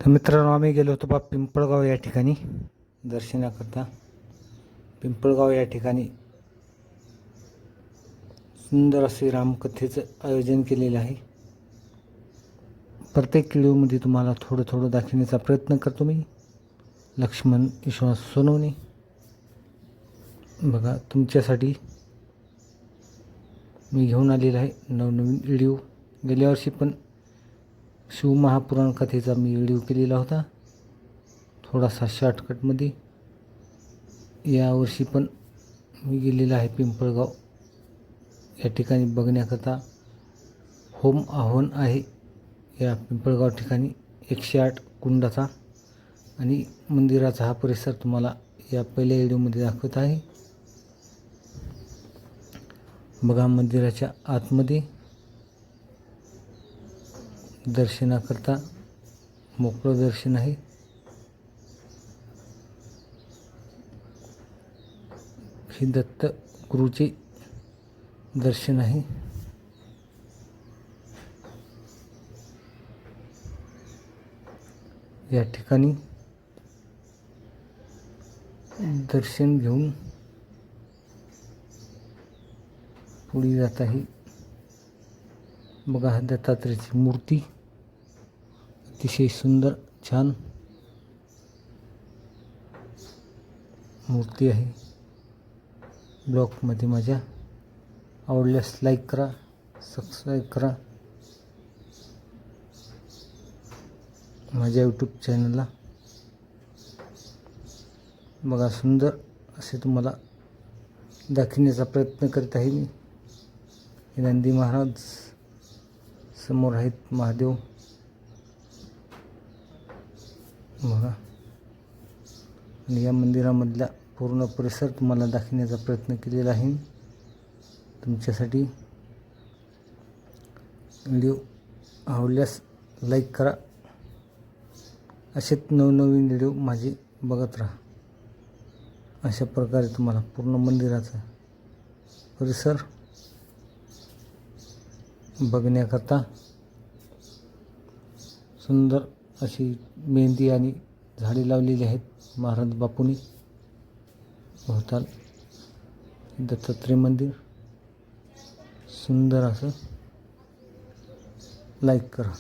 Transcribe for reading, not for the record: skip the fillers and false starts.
तर मित्रांनो, आम्ही गेलो होतो पिंपळगाव या ठिकाणी दर्शनाकरता. पिंपळगाव या ठिकाणी सुंदर असे रामकथेचं आयोजन केलेलं आहे. प्रत्येक व्हिडिओमध्ये तुम्हाला थोडं थोडं दाखवण्याचा प्रयत्न करतो मी, लक्ष्मण विश्वास सोनवणे. बघा, तुमच्यासाठी मी घेऊन आलेला आहे नवनवीन व्हिडिओ. गेल्या वर्षी पण शिवमहापुराण कथेचा मी व्हिडिओ केलेला होता, थोडासा शॉर्टकटमध्ये. यावर्षी पण मी गेलेला आहे पिंपळगाव या ठिकाणी बघण्याकरता. होम आव्हान आहे या पिंपळगाव ठिकाणी 108 कुंडाचा, आणि मंदिराचा हा परिसर तुम्हाला या पहिल्या व्हिडिओमध्ये दाखवत आहे. बघा, मंदिराच्या आतमध्ये दर्शनाकरता मोकळं दर्शन आहे. हे दत्त गुरुचे दर्शन आहे. या ठिकाणी दर्शन घेऊन पुढे जात आहे. बघा, दत्तात्रेयाची मूर्ती अतिशय सुंदर छान मूर्ती आहे. ब्लॉगमध्ये माझ्या आवडल्यास लाईक करा, सबस्क्राईब करा माझ्या यूट्यूब चॅनलला. बघा, सुंदर असे तुम्हाला दाखवण्याचा प्रयत्न करत आहे मी. हे नंदी महाराज समोर आहेत, महादेव. बघा, आणि या मंदिरामधला पूर्ण परिसर तुम्हाला दाखवण्याचा प्रयत्न केलेला आहे तुमच्यासाठी. व्हिडिओ आवडल्यास लाईक करा. असेच नवनवीन व्हिडिओ माझे बघत राहा. अशा प्रकारे तुम्हाला पूर्ण मंदिराचा परिसर बघण्याकरता सुंदर अशी मेहंदी आणि झाडे लावलेली आहेत महाराज बापूंनी. भोवताल दत्तात्रेय मंदिर सुंदर असं. लाईक करा.